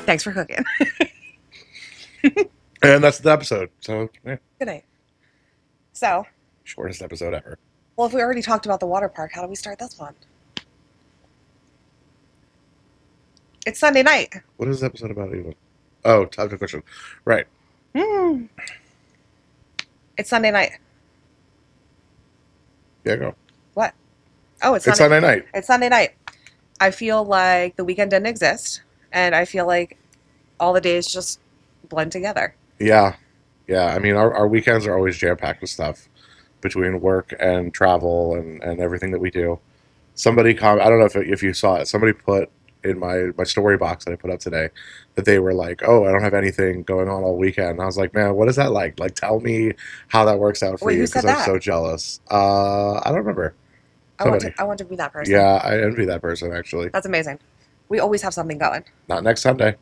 Thanks for cooking. And that's the episode. So, yeah, Good night. So, shortest episode ever. well, if we already talked about the water park, how do we start this one? It's Sunday night. What is this episode about even? Oh, time to question. Right. Mm. It's Sunday night. Yeah, go. What? Oh, it's It's Sunday. Sunday night. It's Sunday night. I feel like the weekend didn't exist, and I feel like all the days just blend together. Yeah. Yeah. I mean, our weekends are always jam packed with stuff between work and travel and everything that we do. I don't know if you saw it, somebody put in my story box that I put up today that they were like, oh, I don't have anything going on all weekend. And I was like, man, what is that like? Like, tell me how that works out for Wait, you who said because I'm that? so jealous. I don't remember. I want Somebody. to be that person. Yeah, I envy that person actually. That's amazing. We always have something going. Not next Sunday.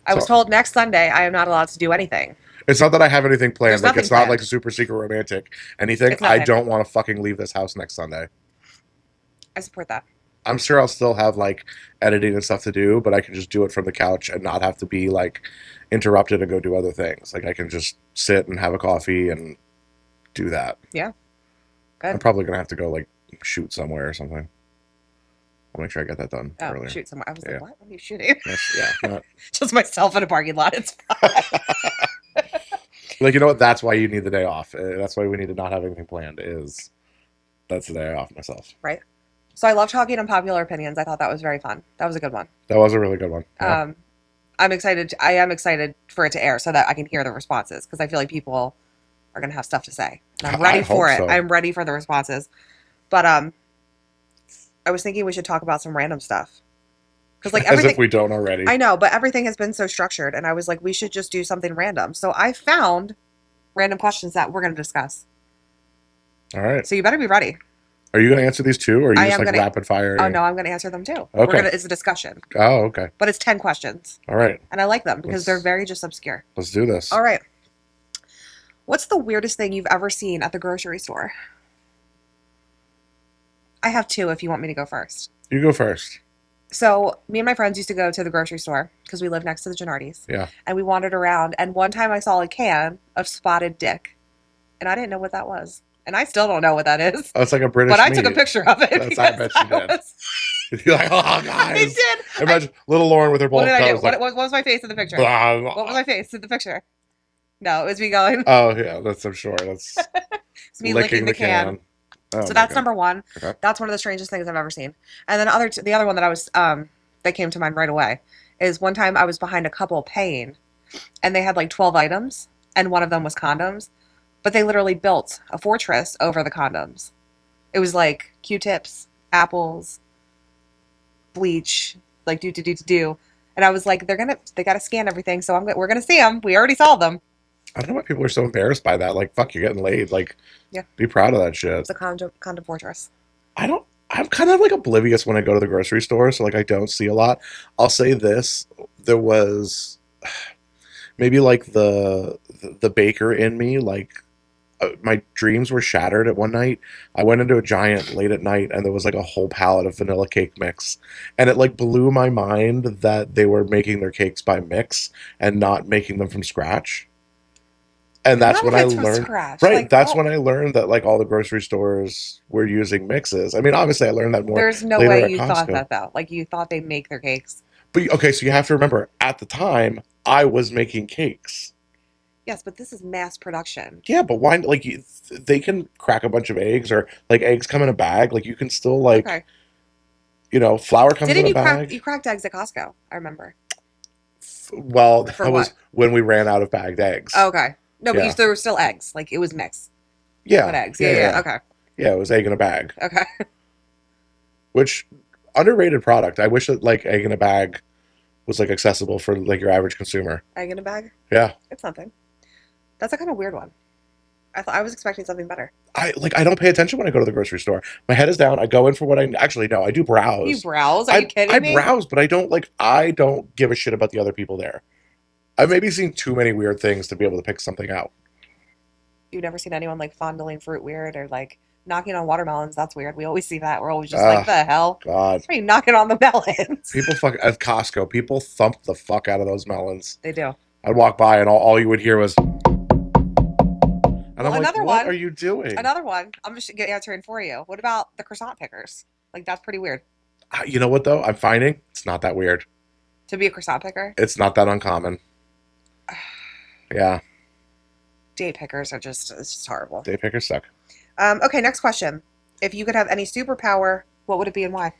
I was So told next Sunday I am not allowed to do anything. it's not that I have anything planned. There's Like nothing it's not like planned. super secret romantic anything. It's I nothing. don't want to fucking leave this house next Sunday. I support that. I'm sure I'll still have like editing and stuff to do, but I can just do it from the couch and not have to be like interrupted and go do other things. Like I can just sit and have a coffee and do that. Yeah. I'm Good. probably gonna have to go like shoot somewhere or something. I'll make sure I get that done Oh, earlier. shoot somewhere. I was Yeah. like, what? What are you shooting? Yeah. Just myself in a parking lot. It's fine. Like you know what? That's why you need the day off. That's why we need to not have anything planned. That's the day off myself. Right. So I love talking unpopular opinions. I thought that was very fun. That was a good one. That was a really good one. Yeah. I'm excited. I am excited for it to air so that I can hear the responses because I feel like people are going to have stuff to say. And I'm ready I for hope it. so. I'm ready for the responses. But I was thinking we should talk about some random stuff. Because like As everything, if we don't already. I know, but everything has been so structured. And I was like, we should just do something random. So I found random questions that we're going to discuss. All right. So you better be ready. Are you going to answer these two, or are you I just am like gonna- rapid fire? Oh, no, I'm going to answer them too. Okay. It's a discussion. Oh, okay. But it's 10 questions. All right. And I like them because Let's- they're very just obscure. Let's do this. All right. What's the weirdest thing you've ever seen at the grocery store? I have two if you want me to go first. You go first. So, me and my friends used to go to the grocery store because we live next to the Gennardis. Yeah. And we wandered around. And one time I saw a can of spotted dick. And I didn't know what that was. And I still don't know what that is. Oh, it's like a British. But I took a meat. picture of it. That's- I bet you did. You're like, oh, I guys. did. Imagine little Lauren with her bowl What of did I do? clothes, like, What was my face in the picture? blah, What blah. was my face in the picture? No, it was me going. Oh yeah, I'm sure. That's It's me licking the can. Oh, So my that's God. number one. Okay. That's one of the strangest things I've ever seen. And then the other one that I was that came to mind right away is one time I was behind a couple paying, and they had like 12 items, and one of them was condoms, but they literally built a fortress over the condoms. It was like Q-tips, apples, bleach, like do. And I was like, they got to scan everything, so we're gonna see them. We already saw them. I don't know why people are so embarrassed by that. Like, fuck, you're getting laid. Like, Yeah. be proud of that shit. It's a condom fortress. I'm kind of like oblivious when I go to the grocery store, so like I don't see a lot. I'll say this: there was maybe like the baker in me, like my dreams were shattered at one night. I went into a Giant late at night, and there was like a whole pallet of vanilla cake mix, and it like blew my mind that they were making their cakes by mix and not making them from scratch. And that's None when of I it's from learned. scratch. Right, Like, that's oh, when I learned that like all the grocery stores were using mixes. I mean, obviously, I learned that more there's no later way at you thought Costco. that though. Like you thought they make their cakes. But okay, so you have to remember, at the time, I was making cakes. Yes, but this is mass production. Yeah, but why? Like, they can crack a bunch of eggs, or like eggs come in a bag. Like, you can still like, Okay. Flour comes Didn't in a you bag. you cracked eggs at Costco? I remember. Well, For that was what? when we ran out of bagged eggs. Oh, okay. No, but Yeah. there were still eggs. Like it was mixed yeah, with eggs. Yeah. Okay. Yeah, it was egg in a bag, Okay. which underrated product. I wish that like egg in a bag was like accessible for like your average consumer. Egg in a bag. Yeah. It's something. That's a kind of weird one. I was expecting something better. I don't pay attention when I go to the grocery store. My head is down. I go in for what I actually no. I do browse. You browse? Are you kidding I me? browse, but I don't give a shit about the other people there. I've maybe seen too many weird things to be able to pick something out. You've never seen anyone like fondling fruit weird or like Knocking on watermelons, that's weird. We always see that. We're always just like, Ah, the hell? God. Why are you knocking on the melons? People fuck at Costco. People thumped the fuck out of those melons. They do. I'd walk by and all you would hear was, and Well, I'm like, another what one. are you doing? Another one. I'm just answering for you. What about the croissant pickers? Like, that's pretty weird. You know what though? I'm finding it's not that weird. To be a croissant picker, It's not that uncommon. Yeah, date pickers it's just horrible. day pickers suck. Okay, next question. If you could have any superpower, what would it be and why?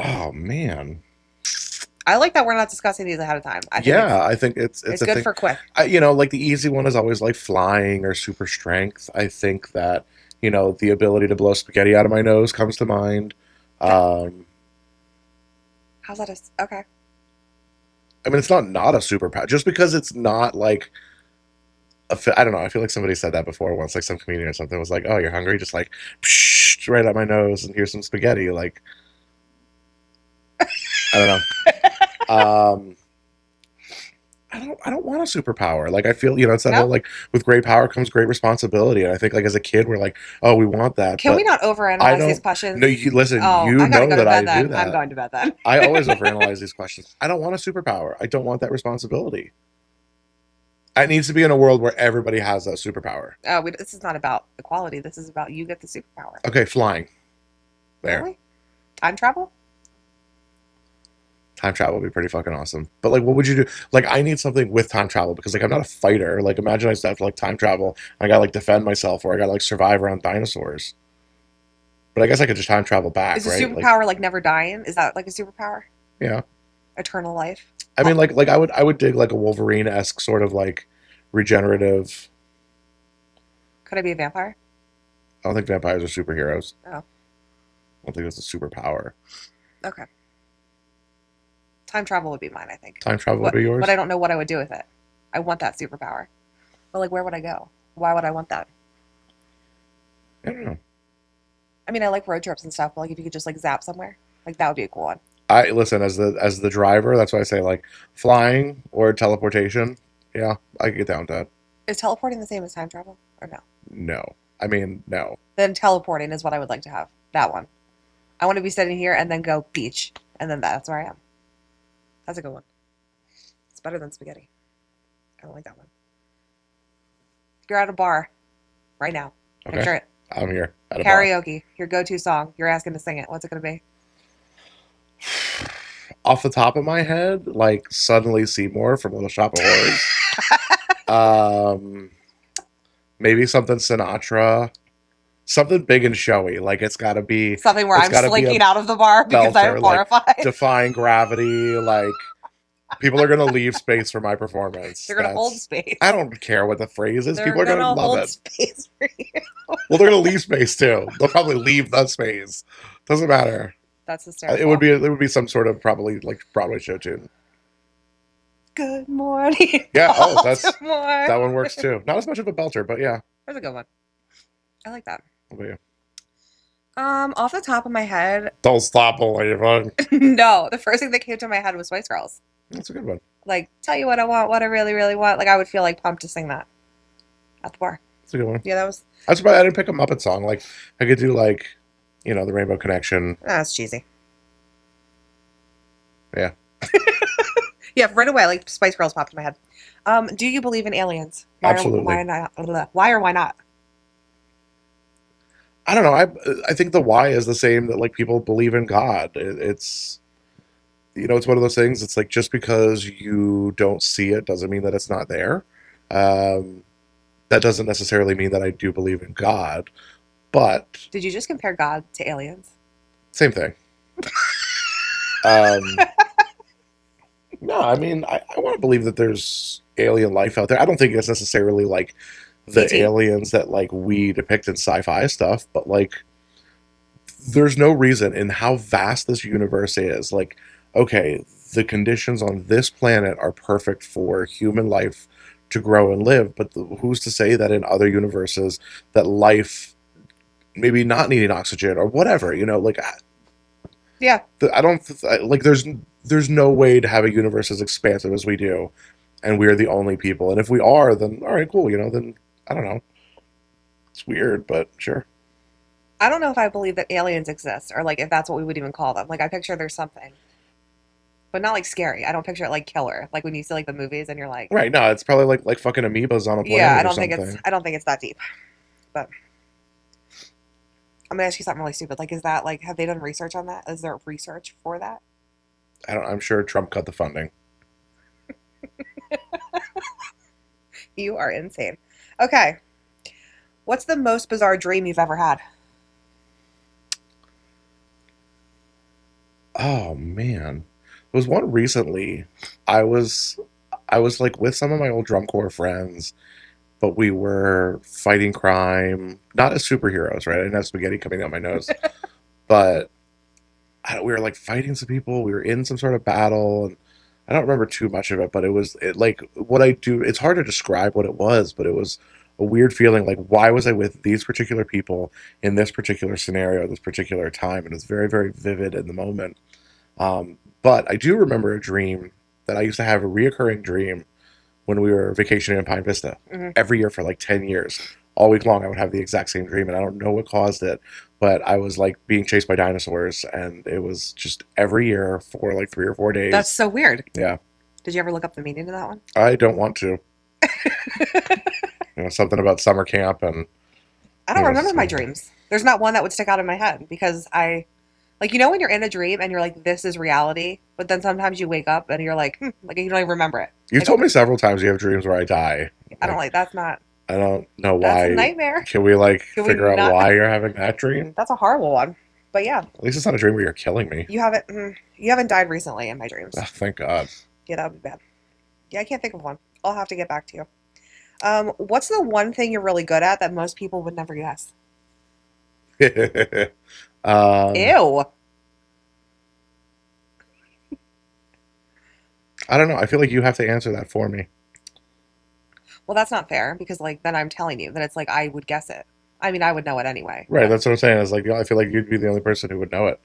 Oh man. I like that we're not discussing these ahead of time. I think Yeah, I think it's it's a good thing. for quick. Like the easy one is always like flying or super strength. I think that the ability to blow spaghetti out of my nose comes to mind. Um, How's that? Okay. I mean, it's not a superpower just because it's not like I don't know. I feel like somebody said that before once, like some comedian or something was like, "Oh, you're hungry?" Just like psh, right out my nose and here's some spaghetti. Like I don't know. I don't want a superpower. Like I feel, it's that No? whole like with great power comes great responsibility. And I think like as a kid we're like, oh, we want that. Can But we not I overanalyze don't these questions? no, you listen, Oh, you I gotta know go to that I bed do then. I'm that. going to bed then. I always overanalyze these questions. I don't want a superpower. I don't want that responsibility. It needs to be in a world where everybody has that superpower. This is not about equality. This is about you get the superpower. Okay, flying. There. Really? Time travel? Time travel would be pretty fucking awesome. But like what would you do? Like I need something with time travel because like I'm not a fighter. Like imagine I just have to like time travel. I gotta like defend myself or I gotta like survive around dinosaurs. But I guess I could just time travel back, Is a right? superpower like never dying? Is that like a superpower? Yeah. Eternal life? I mean like I would dig like a Wolverine-esque sort of like regenerative. Could I be a vampire? I don't think vampires are superheroes. Oh, I don't think that's a superpower. okay. Time travel would be mine, I think. Time travel would be yours? But I don't know what I would do with it. I want that superpower. But like, where would I go? Why would I want that? I don't know. I mean, I like road trips and stuff, but like if you could just like zap somewhere, like that would be a cool one. I listen as the driver, that's why I say like flying or teleportation. Yeah, I could get down with that. Is teleporting the same as time travel or no? No. I mean, no. Then teleporting is what I would like to have. That one. I want to be sitting here and then go beach, and then that's where I am. That's a good one. It's better than spaghetti. I don't like that one. You're at a bar right now. Okay. Picture it. I'm here at a bar. Karaoke. Your go-to song. You're asking to sing it. What's it going to be? Off the top of my head, like Suddenly Seymour from Little Shop of Horrors. Maybe something Sinatra. Something big and showy. Like it's got to be Something where it's I'm gotta be slinking a out of the bar because I'm belter, like horrified. defying gravity. Like people are gonna leave space for my performance. They're going to hold space. I don't care what the phrase is. They're People are gonna gonna love hold it. space for you. Well, they're gonna leave space too. They'll probably leave the space. Doesn't matter. That's hysterical. It would be some sort of probably like Broadway show tune. Good morning. Yeah. Oh, that Baltimore. one works too. Not as much of a belter, but yeah. That's a good one. I like that. What about you? Off the top of my head, Don't stop believing. no. The first thing that came to my head was Spice Girls. That's a good one. Like, tell you what I want, what I really, really want. Like, I would feel like pumped to sing that at the bar. That's a good one. Yeah, that was. I'm surprised I didn't pick a Muppet song. Like I could do like, the Rainbow Connection. That's cheesy. Yeah. Yeah, right away, like Spice Girls popped in my head. Do you believe in aliens? Absolutely. Why not? Why or why not? I don't know. I think the why is the same that like people believe in God. It's it's one of those things. It's like just because you don't see it doesn't mean that it's not there. That doesn't necessarily mean that I do believe in God, but Did you just compare God to aliens? same thing. Um, no, I mean I want to believe that there's alien life out there. I don't think it's necessarily like the E.T. aliens that like we depict in sci-fi stuff, but like there's no reason in how vast this universe is. Like, okay, the conditions on this planet are perfect for human life to grow and live, but who's to say that in other universes that life maybe not needing oxygen or whatever, like Yeah. I don't like there's no way to have a universe as expansive as we do and we're the only people. And if we are, then all right, cool, then I don't know. It's weird, but sure. I don't know if I believe that aliens exist or like if that's what we would even call them. Like I picture there's something, but not like scary. I don't picture it like killer. Like when you see like the movies and you're like, Right, no, it's probably like fucking amoebas on a yeah, planet or something. I don't think it's that deep. But I'm gonna ask you something really stupid. Like, is that like have they done research on that? Is there research for that? I'm sure Trump cut the funding. You are insane. Okay, what's the most bizarre dream you've ever had? Oh man. There was one recently. I was I was like with some of my old drum corps friends, but we were fighting crime, not as superheroes, right? I didn't have spaghetti coming out my nose, but we were like fighting some people. We were in some sort of battle, and I don't remember too much of it, but like what I do. It's hard to describe what it was, but it was a weird feeling. Like why was I with these particular people in this particular scenario, this particular time? And it's very very vivid in the moment. But I do remember a dream that I used to have a reoccurring dream when we were vacationing in Pine Vista Hmm. every year for like 10 years. All week long, I would have the exact same dream, and I don't know what caused it, but I was like being chased by dinosaurs, and it was just every year for like 3 or 4 days. That's so weird. Yeah, Did you ever look up the meaning of that one? I don't want to. Something about summer camp and I don't remember my something. dreams. There's not one that would stick out in my head because I, like, you know, when you're in a dream and you're like, this is reality, but then sometimes you wake up and you're like, like you don't even remember it. You've Like, told me several times you have dreams where I die. I don't Like, like that's not, I don't know that's a why. nightmare. Can we like Can we figure out not? why you're having that dream? That's a horrible one. But yeah, At least it's not a dream where you're killing me. you haven't died recently in my dreams. Oh, thank God. Yeah, that would be bad. Yeah, I can't think of one. I'll have to get back to you. What's the one thing you're really good at that most people would never guess? um, Ew. I don't know. I feel like you have to answer that for me. Well, that's not fair because like then I'm telling you that it's like I would guess it. I mean, I would know it anyway. Right, But that's what I'm saying. Is like I feel like you'd be the only person who would know it.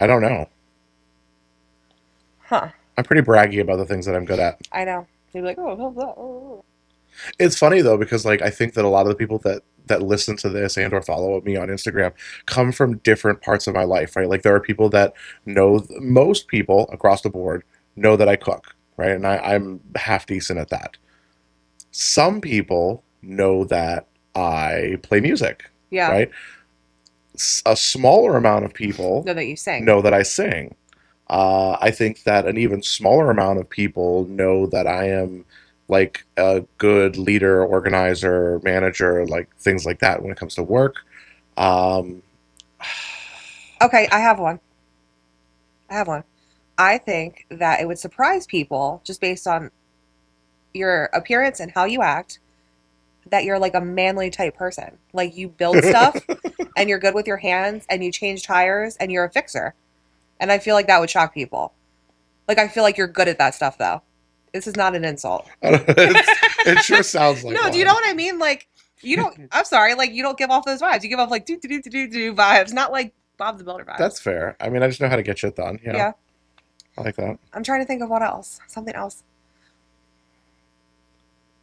I don't know. huh? I'm pretty braggy about the things that I'm good at. I know. They'd be like, oh, oh, oh, oh. It's funny though because like I think that a lot of the people that listen to this and or follow me on Instagram come from different parts of my life, right? Like there are people that know most people across the board know that I cook, right? And I'm half decent at that. Some people know that I play music, Yeah. right? A smaller amount of people Know that you sing. know that I sing. I think that an even smaller amount of people know that I am like a good leader, organizer, manager, like things like that when it comes to work. Um, Okay, I have one. I have one. I think that it would surprise people just based on your appearance and how you act that you're like a manly type person. Like you build stuff and you're good with your hands and you change tires and you're a fixer. And I feel like that would shock people. Like I feel like you're good at that stuff though. This is not an insult. it sure sounds like No, do you one. know what I mean? Like you don't I'm sorry, like you don't give off those vibes. You give off like do vibes, not like Bob the Builder That's vibes. fair. I mean, I just know how to get shit done. Yeah. I like that. I'm trying to think of what else. Something else.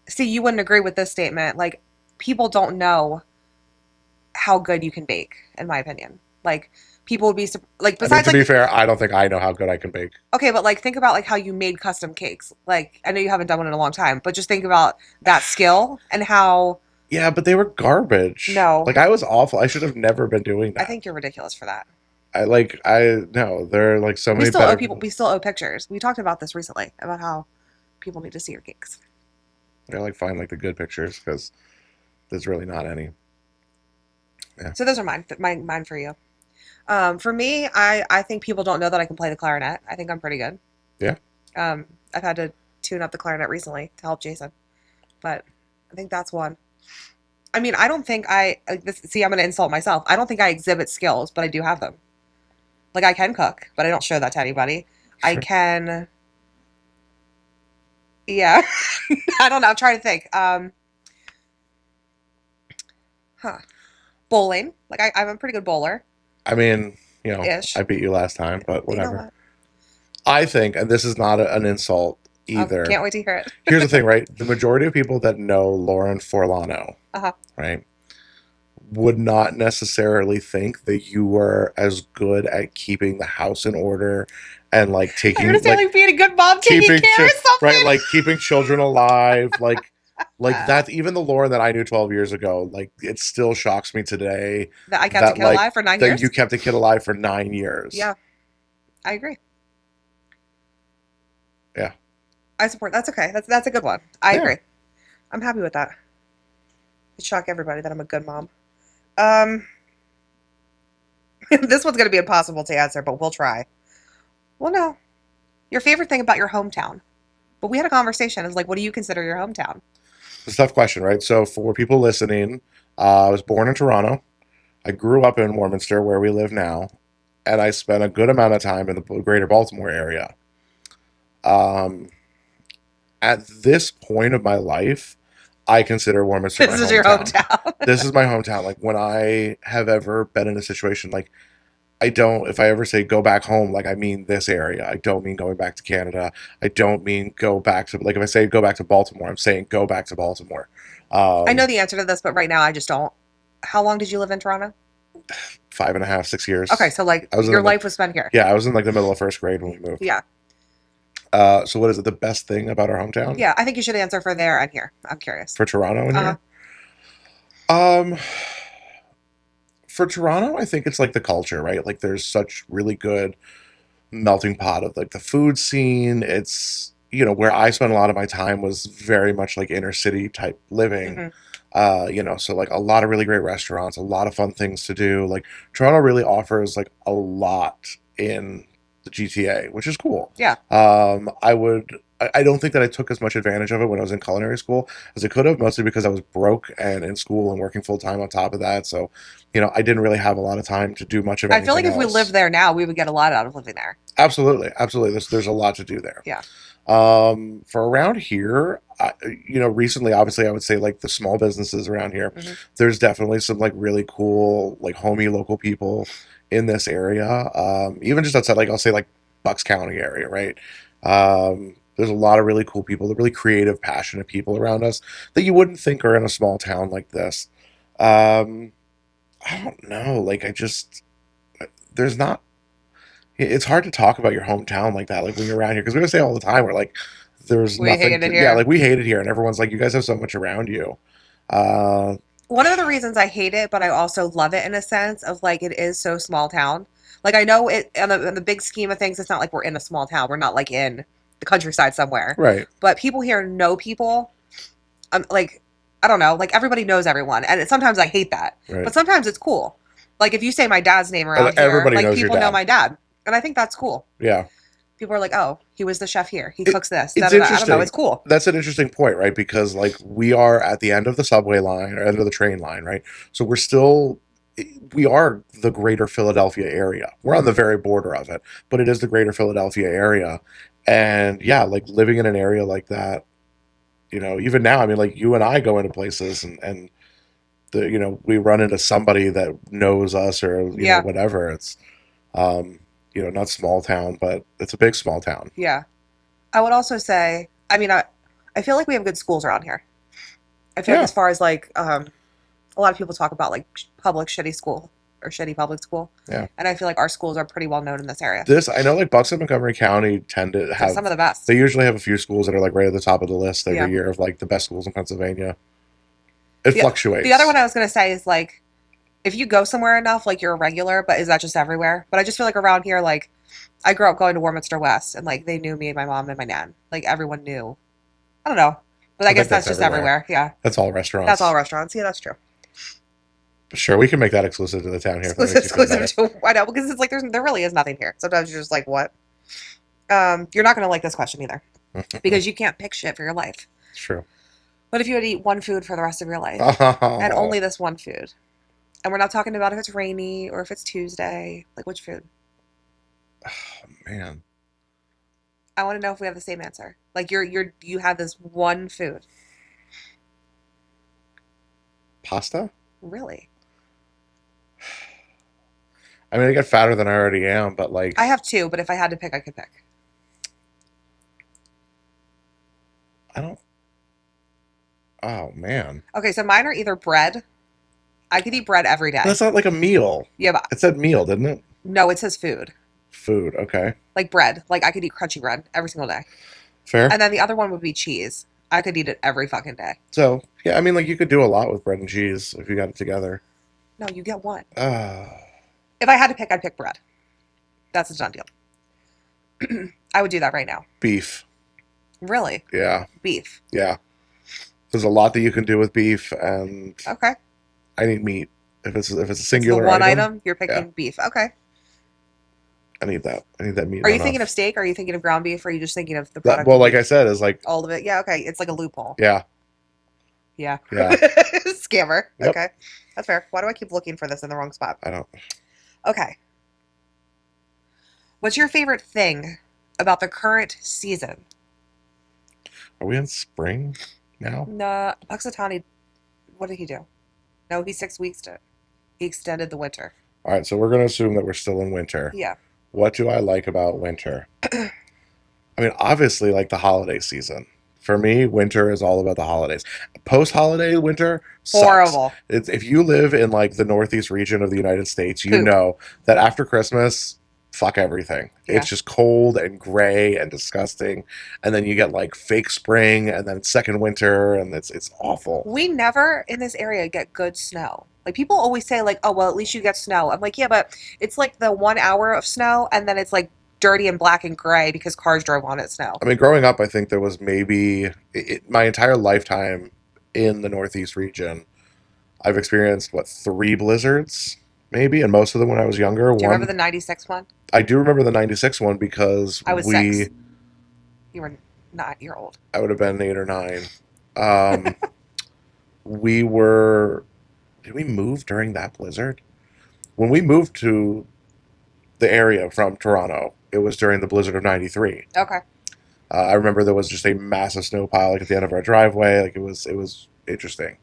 See, you wouldn't agree with this statement. Like people don't know how good you can bake, in my opinion. Like people would be like I mean, besides to be like fair, I don't think I know how good I can bake. okay, but like think about like how you made custom cakes. Like I know you haven't done one in a long time, but just think about that skill and how Yeah, but they were garbage. no, Like I was awful. I should have never been doing I that. think you're ridiculous for that. I no, there are like so We many still owe better. people. We still owe pictures. We talked about this recently about how people need to see your cakes. I like find like the good pictures because there's really not any. Yeah. So those are mine. Mine for you. For me, I think people don't know that I can play the clarinet. I think I'm pretty good. Yeah. I've had to tune up the clarinet recently to help Jason, but I think that's one. I mean, I don't think I like this. See, I'm going to insult myself. I don't think I exhibit skills, but I do have them. Like I can cook, but I don't show that to anybody. I can. Yeah. I don't know. I'm trying to think. Huh. Bowling. Like I'm a pretty good bowler I mean, ish. I beat you last time, but You know whatever. what? I think, and this is not an insult either. Can't wait to hear it. Here's the thing, right? The majority of people that know Lauren Forlano, Uh-huh. right? would not necessarily think that you were as good at keeping the house in order and like I'm gonna taking say like being a good mom, taking keeping care of right, something. like keeping children alive, like that. Even the Lauren that I knew 12 years ago, like it still shocks me today That I kept a that kid alive for 9 you years. kept a kid alive for 9 years. Yeah, I agree. Yeah, I support. That's okay. That's a good one. I yeah. agree. I'm happy with that. It shock everybody that I'm a good mom. Um, this one's gonna be impossible to answer, but we'll try. Well, no. Your favorite thing about your hometown? But we had a conversation. It's like, what do you consider your hometown? It's a tough question, right? So for people listening, I was born in Toronto. I grew up in Warminster, where we live now, and I spent a good amount of time in the greater Baltimore area. Um, at this point of my life, I consider Warminster my This is your hometown. hometown. This is my hometown. Like when I have ever been in a situation, like I don't, if I ever say go back home, like I mean this area. I don't mean going back to Canada. I don't mean go back to, like if I say go back to Baltimore, I'm saying go back to Baltimore. I know Um, the answer to this, but right now I just don't. How long did you live in Toronto? 5.5, 6 years. Okay, so like I was in your the, life was spent here. yeah, I was in like the middle of first grade when we moved. Yeah. So what is it? The best thing about our hometown Yeah, I think you should answer for there and here. I'm curious. for Toronto in Uh-huh. here? Um, for Toronto, I think it's like the culture, right? Like there's such really good melting pot of like the food scene. It's, where I spent a lot of my time was very much like inner city type living. Hmm. So like a lot of really great restaurants, a lot of fun things to do. Like Toronto really offers like a lot in the GTA, which is cool. Yeah. I don't think that I took as much advantage of it when I was in culinary school as I could have, mostly because I was broke and in school and working full time on top of that. So, I didn't really have a lot of time to do much of I feel like anything if we else. lived there now, we would get a lot out of living there. Absolutely, absolutely. There's a lot to do there. Yeah. For around here, recently, obviously, I would say like the small businesses around here. Hmm. There's definitely some like really cool, like homey local people in this area. Even just outside, like I'll say like Bucks County area, right? There's a lot of really cool people, the really creative, passionate people around us that you wouldn't think are in a small town like this. Um, I don't know. Like I just there's not it's hard to talk about your hometown like that, like when you're around here, because we say all the time, we're like, there's We nothing. hated it Yeah, here. like we hate it here, and everyone's like, you guys have so much around you. Uh, One of the reasons I hate it, but I also love it in a sense of like it is so small town. Like I know it on the big scheme of things, it's not like we're in a small town. We're not like in the countryside somewhere. right, But people here know people. Like I don't know, like everybody knows everyone, and sometimes I hate that, right. but sometimes it's cool. Like if you say my dad's name And around here, everybody like knows your people know dad. my dad, and I think that's cool. Yeah, People are like, oh, he was the chef here. He it, cooks this. Da, it's da, da. I don't know. interesting. It's cool. That's an interesting point, right? Because like we are at the end of the subway line or end of the train line, right? So we are the greater Philadelphia area. We're on the very border of it, but it is the greater Philadelphia area. And yeah, like living in an area like that, even now, I mean, like you and I go into places and we run into somebody that knows us or, Yeah, whatever. It's, not small town, but it's a big small town. yeah. I would also say, I mean, I feel like we have good schools around here. I feel like Yeah. as far as like, a lot of people talk about like public shitty school or shitty public school, Yeah. and I feel like our schools are pretty well known in this area. I know like Bucks and Montgomery County tend to They're some of have, the best. they usually have a few schools that are like right at the top of the list every Yeah. year of like the best schools in Pennsylvania. It The, fluctuates. the other one I was gonna say is like, if you go somewhere enough, like you're a regular, but is that just everywhere? But I just feel like around here, like I grew up going to Warminster West, and like they knew me and my mom and my nan. Like everyone knew. I don't know, but I I guess think that's that's just everywhere. everywhere. Yeah, That's all restaurants. that's all restaurants. Yeah, that's true. Sure, we can make that exclusive to the town here. If that makes you feel Exclusive to I know because it's like there really is nothing here. Sometimes you're just like, what? You're not gonna like this question either better. because you can't pick shit for your life. It's true. What if you had to eat one food for the rest of your life and only this one food? And we're not talking about if it's rainy or if it's Tuesday. Like which food? Man, I want to know if we have the same answer. Like you have this one food. pasta. Really? I mean, I get fatter than I already am, but like I have two, but if I had to pick, I could pick. I don't. Oh man. Okay, so mine are either bread I could eat bread every day. That's not like a meal. Yeah, but It said meal, didn't it? no, it says food. Food. Okay. Like bread. Like I could eat crunchy bread every single day. Fair. And then the other one would be cheese. I could eat it every fucking day. So, yeah, I mean, like, you could do a lot with bread and cheese if you got it together. No, you get one. Ah, If I had to pick, I'd pick bread. That's a done deal. I would do that right now. beef. Really? Yeah. Beef. Yeah. There's a lot that you can do with beef, and Okay. I need meat. If it's a It's the singular one item, item, you're picking beef. Okay. I need that. I need that meat. Are you enough. thinking of steak? Are you thinking of ground beef? Or are you just thinking of the that? product? Well, like I said, is like, all of it. Yeah. Okay. It's like a loophole. yeah, Yeah. yeah. Scammer. Yep. Okay. That's fair. Why do I keep looking for this in the wrong spot? I don't. Okay. What's your favorite thing about the current season? Are we in spring now? No, Puxatani, what did he do? No, he's 6 weeks to. He extended the winter. All right, so we're gonna assume that we're still in winter. Yeah. What do I like about winter? I mean, obviously, like the holiday season. For me, winter is all about the holidays. Post-holiday winter sucks. Horrible. It's, if you live in like the northeast region of the United States, you Poop. know that after Christmas, fuck everything. Yeah. It's just cold and gray and disgusting, and then you get like fake spring, and then second winter, and it's awful. We never in this area get good snow. Like people always say, like, oh well, at least you get snow. I'm like, yeah, but it's like the 1 hour of snow, and then it's like dirty and black and gray because cars drove on it snow. I mean, growing up, I think there was maybe my entire lifetime in the northeast region. I've experienced what 3 blizzards, maybe, and most of them when I was younger. Do you remember the '96 one? I do remember the '96 one because I was 6. You were not. You're old. I would have been 8 or 9. We were. Did we move during that blizzard? When we moved to the area from Toronto, it was during the blizzard of '93. Okay. I remember there was just a massive snow pile like at the end of our driveway. Like it was interesting.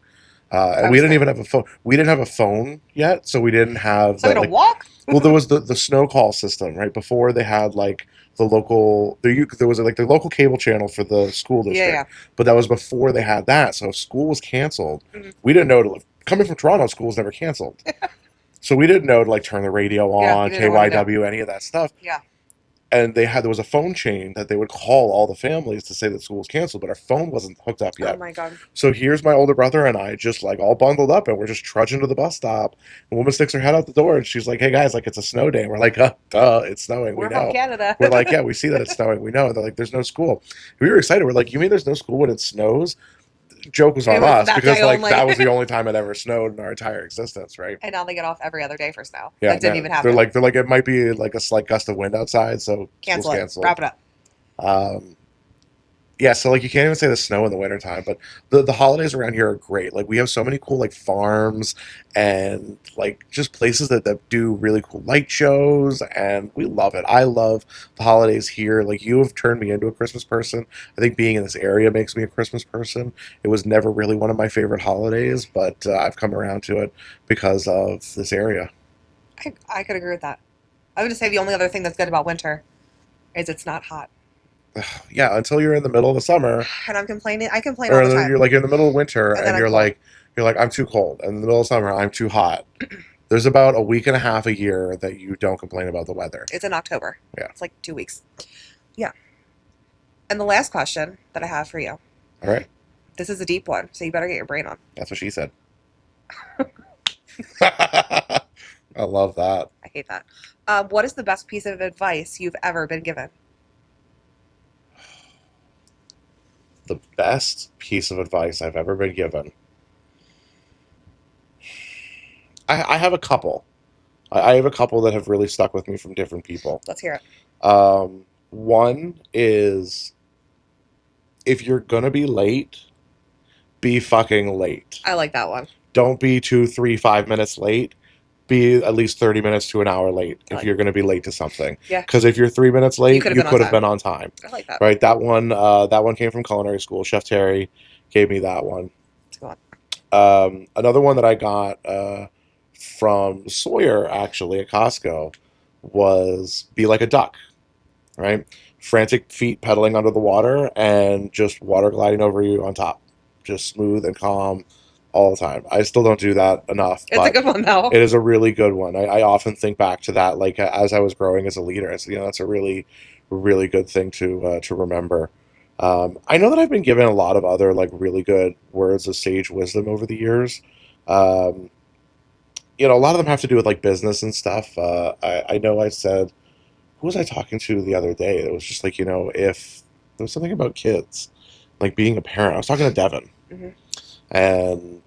And we didn't even have a phone. We didn't have a phone yet, so we didn't have So the, gonna like, walk? well, there was the snow call system right before they had like the local. There was like the local cable channel for the school district, Yeah. but that was before they had that. So if school was canceled, Mhm. we didn't know to. Coming from Toronto, school was never canceled, so we didn't know to like turn the radio Yeah, on, we didn't know what to KYW, there was stuff. Yeah. And there was a phone chain that they would call all the families to say that school was canceled, but our phone wasn't hooked up yet. Oh my god. So here's my older brother and I just like all bundled up, and we're just trudging to the bus stop. And woman sticks her head out the door and she's like, "Hey guys, like it's a snow day." And we're like, duh, it's snowing. We're We from know. Canada. We're like, yeah, we see that it's snowing. We know. And they're like, there's no school. We were excited. We're like, you mean there's no school when it snows? Joke was It on was us that because day like only. that was the only time it ever snowed in our entire existence, right? And now they get off every other day for snow. Yeah, That didn't no, even happen. They're like it might be like a slight gust of wind outside, so Cancel school's it. canceled. Wrap it up. Yeah, so like you can't even say the snow in the wintertime, but the holidays around here are great. Like we have so many cool like farms and like just places that do really cool light shows, and we love it. I love the holidays here. Like you have turned me into a Christmas person. I think being in this area makes me a Christmas person. It was never really one of my favorite holidays, but I've come around to it because of this area. I could agree with that. I would just say the only other thing that's good about winter is it's not hot. Yeah, until you're in the middle of the summer, And I'm complaining. I complain or all the time. you're like in the middle of winter And then and I'm you're cold. like I'm too cold, and in the middle of summer I'm too hot. There's about a week and a half a year that you don't complain about the weather. It's in October. Yeah. It's like 2 weeks. Yeah. And the last question that I have for you. All right, This is a deep one, so you better get your brain on. that's what she said. I love that. I hate that. What is the best piece of advice you've ever been given? The best piece of advice I've ever been given. I have a couple. I have a couple that have really stuck with me from different people. Let's hear it. One is if you're gonna be late, be fucking late. I like that one. Don't be 2, 3, 5 minutes late. Be at least 30 minutes to an hour late if Like- you're going to be late to something. Yeah. Because if you're 3 minutes late, could have you been on could have time. been on time. I like that. Right? That one came from culinary school. Chef Terry gave me that one. Let's go on. Another one that I got from Sawyer actually at Costco was be like a duck. Right? Frantic feet pedaling under the water and just water gliding over you on top. Just smooth and calm. all the time. I still don't do that enough, It's a but good one though. it is a really good one. I often think back to that, like as I was growing as a leader. It's, that's a really, really good thing to remember. I know that I've been given a lot of other like really good words of sage wisdom over the years. Um, a lot of them have to do with like business and stuff. I know I said, who was I talking to the other day? It was just like, if there was something about kids, like being a parent. I was talking to Devin, Hmm. and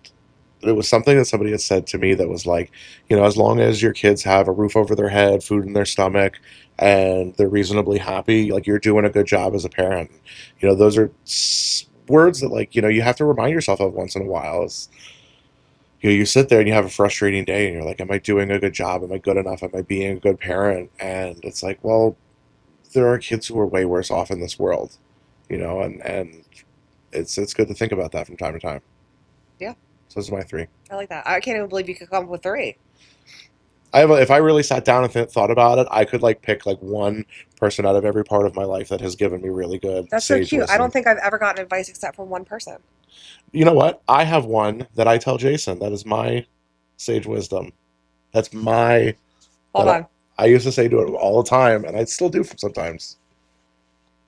it was something that somebody had said to me that was like, as long as your kids have a roof over their head, food in their stomach, and they're reasonably happy, like you're doing a good job as a parent. Those are words that like, you have to remind yourself of once in a while. You sit there and you have a frustrating day and you're like, am I doing a good job? Am I good enough? Am I being a good parent? And it's like, well, there are kids who are way worse off in this world, and it's good to think about that from time to time. Yeah, So those are my three. I like that. I can't even believe you could come up with three. If I really sat down and thought about it, I could like pick like one person out of every part of my life that has given me really good That's so sage cute. I wisdom. don't think I've ever gotten advice except from one person. You know what? I have one that I tell Jason. That is my sage wisdom. That's my Hold that on. I used to say to it all the time, and I still do sometimes.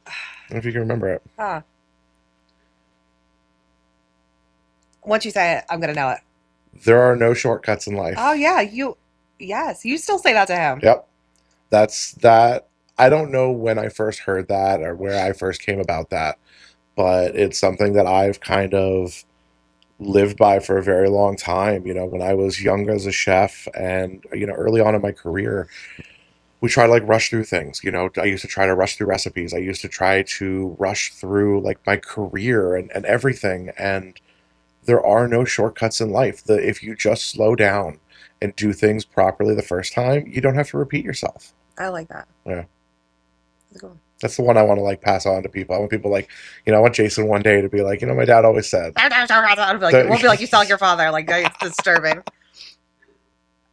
I don't know if you can remember it. Huh. Once you say it, I'm gonna know it. There are no shortcuts in life. Oh yeah, yes, you still say that to him. Yep. That's that. I don't know when I first heard that or where I first came about that, but it's something that I've kind of lived by for a very long time. When I was young as a chef and, early on in my career, we try to like rush through things. I used to try to rush through recipes. I used to try to rush through like my career and everything. And there are no shortcuts in life. If you just slow down and do things properly the first time, you don't have to repeat yourself. I like that. Yeah. That's a good one. That's the one I want to like pass on to people. I want people like, I want Jason one day to be like, my dad always said. I'll be like, it won't be like you sound like your father. Like it's disturbing.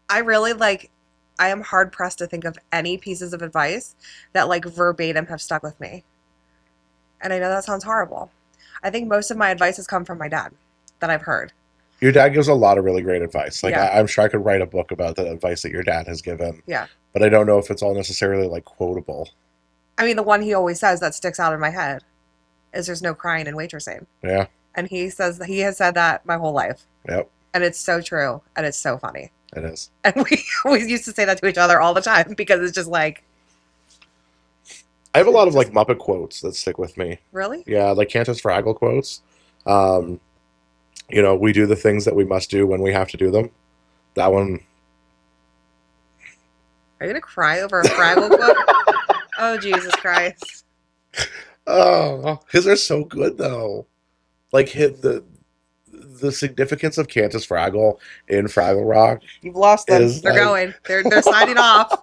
I really like. I am hard pressed to think of any pieces of advice that like verbatim have stuck with me. And I know that sounds horrible. I think most of my advice has come from my dad that I've heard. Your dad gives a lot of really great advice. Like Yeah. I'm sure I could write a book about the advice that your dad has given. Yeah. But I don't know if it's all necessarily like quotable. I mean, the one he always says that sticks out in my head is there's no crying in waitressing. Yeah. And he has said that my whole life. Yep. And it's so true. And it's so funny. It is. And we always used to say that to each other all the time because it's just like, I have a lot of like Muppet quotes that stick with me. really? Yeah, like Cantus Fraggle quotes. We do the things that we must do when we have to do them. That one. Are you going to cry over a Fraggle quote? Oh, Jesus Christ. Oh, his are so good though. Like hit the significance of Cantus Fraggle in Fraggle Rock. You've lost them. Is They're like- going. They're signing off.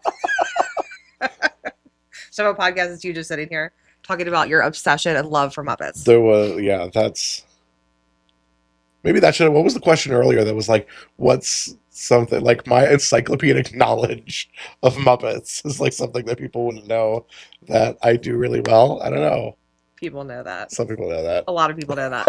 So, a podcast is you just sitting here talking about your obsession and love for Muppets. There was, yeah, that's maybe that should. What was the question earlier? That was like, what's something like my encyclopedic knowledge of Muppets is like something that people wouldn't know that I do really well. I don't know. People know that. Some people know that. A lot of people know that.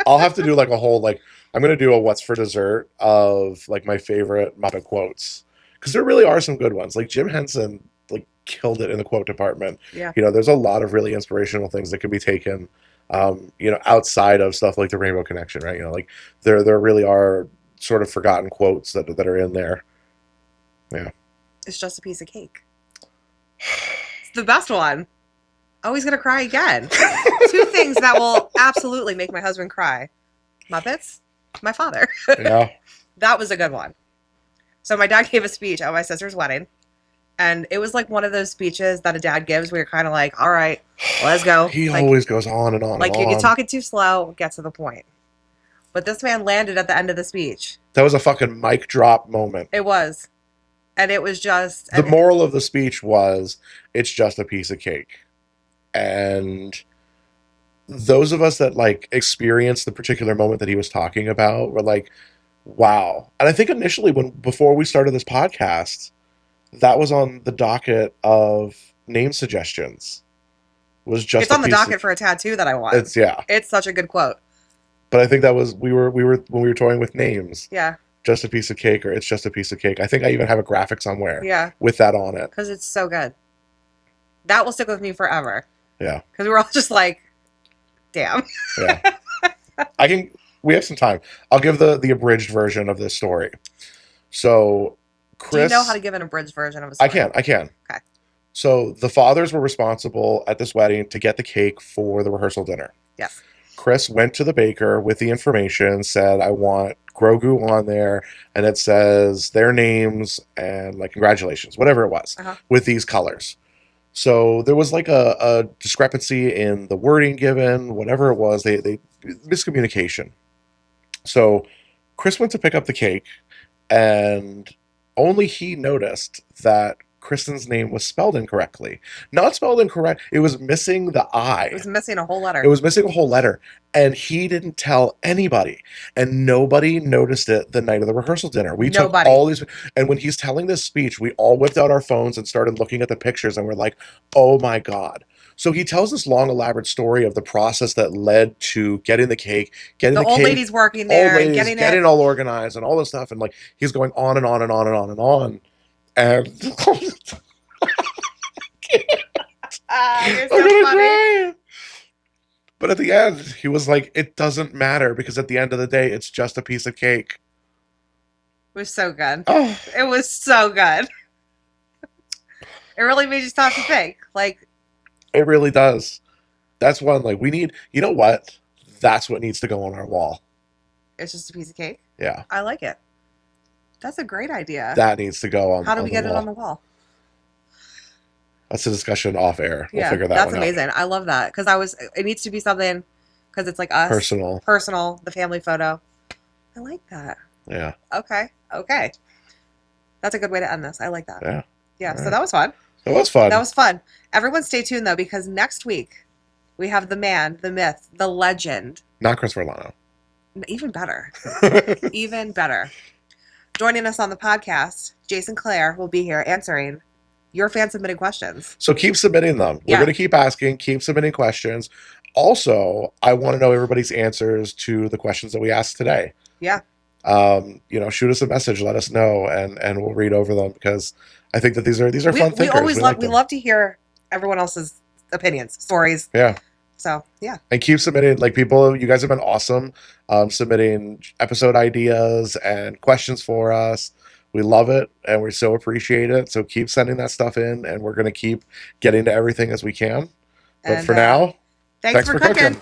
I'll have to do like a whole like I'm gonna do a what's for dessert of like my favorite Muppet quotes because there really are some good ones. Like Jim Henson like killed it in the quote department. Yeah. There's a lot of really inspirational things that can be taken. Outside of stuff like the Rainbow Connection, right? Like there really are sort of forgotten quotes that are in there. Yeah. It's just a piece of cake. It's the best one. Oh, he's going to cry again. Two things that will absolutely make my husband cry. Muppets, my father. Yeah. That was a good one. So my dad gave a speech at my sister's wedding. And it was like one of those speeches that a dad gives where you're kind of like, all right, let's go. He Like, always goes on and on. like and you're on. talking too slow, get to the point. But this man landed at the end of the speech. That was a fucking mic drop moment. It was. And it was just... The moral of the speech was it's just a piece of cake. And those of us that like experienced the particular moment that he was talking about were like, wow. And I think initially before we started this podcast, that was on the docket of name suggestions. Was just it's on the docket for a tattoo that I want. It's It's such a good quote. But I think that was we were when we were toying with names. Yeah. Just a piece of cake, or it's just a piece of cake. I think I even have a graphic somewhere Yeah. with that on it. Because it's so good. That will stick with me forever. Yeah. Because we're all just like, damn. Yeah. We have some time. I'll give the abridged version of this story. So Chris, Do you know how to give an abridged version of a story? I can. Okay. So the fathers were responsible at this wedding to get the cake for the rehearsal dinner. Yes. Chris went to the baker with the information, said, I want Grogu on there, and it says their names and like congratulations, whatever it was, with these colors. So there was like a discrepancy in the wording given, whatever it was, they miscommunication. So Chris went to pick up the cake, and only he noticed that Kristen's name was spelled incorrectly. Not spelled incorrect. It was missing the I. It was missing a whole letter. It was missing a whole letter. And he didn't tell anybody. And nobody noticed it the night of the rehearsal dinner. We took all these. And when he's telling this speech, we all whipped out our phones and started looking at the pictures. And we're like, oh my God. So he tells this long, elaborate story of the process that led to getting the cake, getting the old ladies working there, and getting it all organized and all this stuff. And like he's going on and on and on and on and on. And you're so funny. But at the end, he was like, it doesn't matter because at the end of the day, it's just a piece of cake. It was so good. Oh. It was so good. It really made you stop to think. Like, it really does. That's one, like, we need, you know what? That's what needs to go on our wall. It's just a piece of cake? Yeah. I like it. That's a great idea. That needs to go on. How do we get it on the wall? That's a discussion off air. We'll Yeah, figure that that's one amazing. out. I love that because it needs to be something because it's like us, personal, the family photo. I like that. Yeah. Okay. That's a good way to end this. I like that. Yeah. Yeah. So that was fun. It was fun. That was fun. Everyone, stay tuned though because next week we have the man, the myth, the legend. Not Chris Verlano. Even better. Even better. Joining us on the podcast, Jason Clare will be here answering your fan-submitted questions. So keep submitting them. We're going to keep asking, keep submitting questions. Also, I want to know everybody's answers to the questions that we asked today. Yeah. Shoot us a message, let us know, and we'll read over them because I think that these are fun thinkers. We love to hear everyone else's opinions, stories. Yeah. So, yeah. And keep submitting, like people, you guys have been awesome submitting episode ideas and questions for us. We love it and we so appreciate it. So keep sending that stuff in and we're going to keep getting to everything as we can. But for now, thanks for cooking.